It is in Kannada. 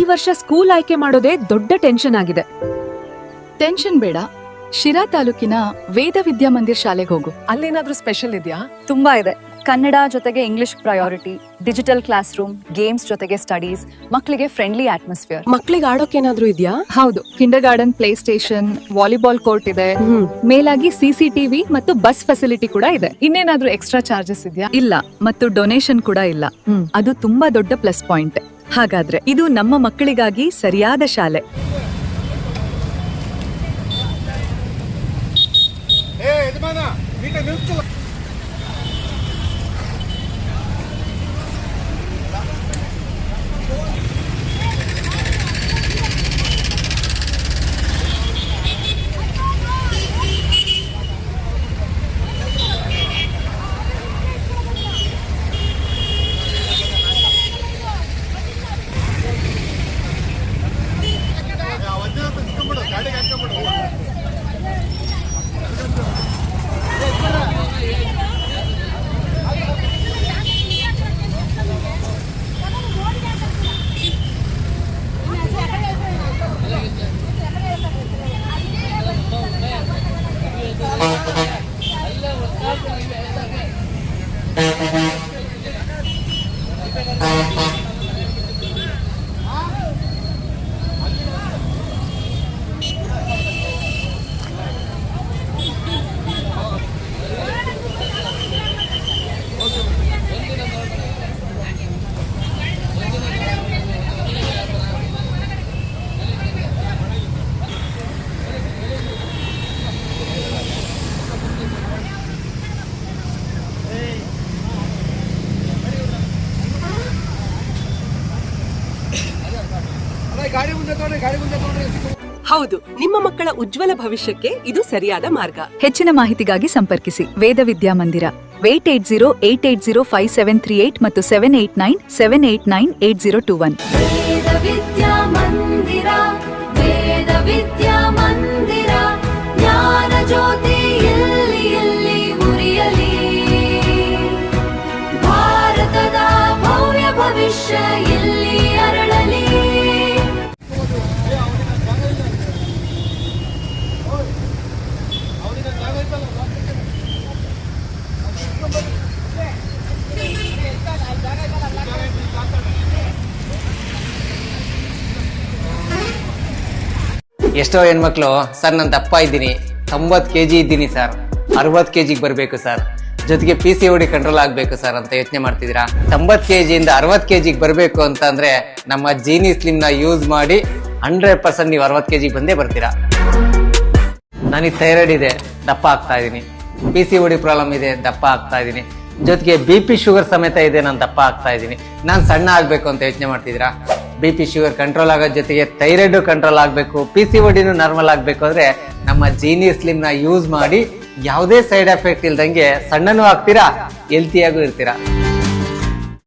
ಈ ವರ್ಷ ಸ್ಕೂಲ್ ಆಯ್ಕೆ ಮಾಡೋದೇ ದೊಡ್ಡ ಟೆನ್ಷನ್ ಆಗಿದೆ. ಟೆನ್ಷನ್ ಬೇಡ, ಶಿರಾ ತಾಲೂಕಿನ ವೇದ ವಿದ್ಯಾಮಂದಿರ್ ಶಾಲೆಗೆ ಹೋಗು. ಅಲ್ಲೇನಾದ್ರೂ ಸ್ಪೆಷಲ್ ಇದೆಯಾ? ತುಂಬಾ ಇದೆ. ಕನ್ನಡ ಜೊತೆಗೆ English priority, digital class room, games ಜೊತೆಗೆ ಸ್ಟಡೀಸ್, ಮಕ್ಕಳಿಗೆ ಫ್ರೆಂಡ್ಲಿ ಅಟ್ಮಾಸ್ಫಿಯರ್. ಮಕ್ಕಳಿಗೆ ಆಡೋಕೇನಾದ್ರೂ ಇದೆಯಾ? ಹೌದು, Kinder garden, play station, volleyball court ಇದೆ. ಮೇಲಾಗಿ CCTV ಮತ್ತು ಬಸ್ ಫೆಸಿಲಿಟಿ ಕೂಡ ಇದೆ. ಇನ್ನೇನಾದ್ರೂ ಎಕ್ಸ್ಟ್ರಾ ಚಾರ್ಜಸ್ ಇದೆಯಾ? ಇಲ್ಲ, ಮತ್ತು ಡೊನೇಷನ್ ಕೂಡ ಇಲ್ಲ. ಅದು ತುಂಬಾ ದೊಡ್ಡ ಪ್ಲಸ್ ಪಾಯಿಂಟ್. ಹಾಗಾದ್ರೆ ಇದು ನಮ್ಮ ಮಕ್ಕಳಿಗಾಗಿ ಸರಿಯಾದ ಶಾಲೆ. ಹೌದು, ನಿಮ್ಮ ಮಕ್ಕಳ ಉಜ್ವಲ ಭವಿಷ್ಯಕ್ಕೆ ಇದು ಸರಿಯಾದ ಮಾರ್ಗ. ಹೆಚ್ಚಿನ ಮಾಹಿತಿಗಾಗಿ ಸಂಪರ್ಕಿಸಿ ವೇದ ವಿದ್ಯಾಮಂದಿರ 8808805738 ಮತ್ತು 78978988021. ವೇದ ವಿದ್ಯಾಮಂದಿರ, ವೇದ ವಿದ್ಯಾಮಂದಿರ, ಜ್ಞಾನ ಜ್ಯೋತಿ ಎಲ್ಲಿ ಎಲ್ಲಿ ಉರಿಯಲಿ, ಭಾರತದ ಭವ್ಯ ಭವಿಷ್ಯ ಎಲ್ಲಿ ಅರಳಲಿ. ಎಷ್ಟೋ ಹೆಣ್ಮಕ್ಳು ಸರ್ ನಾನು ದಪ್ಪ ಇದ್ದೀನಿ, 90 kg ಇದ್ದೀನಿ ಸರ್, 60 kg ಬರಬೇಕು ಸರ್, ಜೊತೆಗೆ PCOD ಕಂಟ್ರೋಲ್ ಆಗಬೇಕು ಸರ್ ಅಂತ ಯೋಚನೆ ಮಾಡ್ತಿದ್ದೀರಾ. 90 kg ಇಂದ 60 kg ಬರಬೇಕು ಅಂತ ಅಂದ್ರೆ ನಮ್ಮ ಜೀನಿ ಸ್ಲಿಮ್ ನ ಯೂಸ್ ಮಾಡಿ 100% ನೀವು 60 kg ಬಂದೇ ಬರ್ತೀರಾ. ನನಗೆ ಥೈರಾಯ್ಡ್ ಇದೆ, ದಪ್ಪ ಆಗ್ತಾ ಇದ್ದೀನಿ. PCOD ಪ್ರಾಬ್ಲಮ್ ಇದೆ, ದಪ್ಪ ಆಗ್ತಾ ಇದ್ದೀನಿ. ಜೊತೆಗೆ BP ಶುಗರ್ ಸಮೇತ ಇದೆ, ನಾನು ದಪ್ಪ ಆಗ್ತಾ ಇದ್ದೀನಿ. ನಾನು ಸಣ್ಣ ಆಗ್ಬೇಕು ಅಂತ ಯೋಚನೆ ಮಾಡ್ತಿದ್ದೀರಾ. BP ಶುಗರ್ ಕಂಟ್ರೋಲ್ ಆಗೋದ್ ಜೊತೆಗೆ ಥೈರಾಯ್ಡ್ ಕಂಟ್ರೋಲ್ ಆಗಬೇಕು, PCOD ನಾರ್ಮಲ್ ಆಗಬೇಕು ಅಂದ್ರೆ ನಮ್ಮ ಜೀನಿ ಸ್ಲಿಮ್ ನ ಯೂಸ್ ಮಾಡಿ ಯಾವುದೇ ಸೈಡ್ ಎಫೆಕ್ಟ್ ಇಲ್ದಂಗೆ ಸಣ್ಣನೂ ಆಗ್ತೀರಾ, ಹೆಲ್ತಿಯಾಗೂ ಇರ್ತೀರಾ.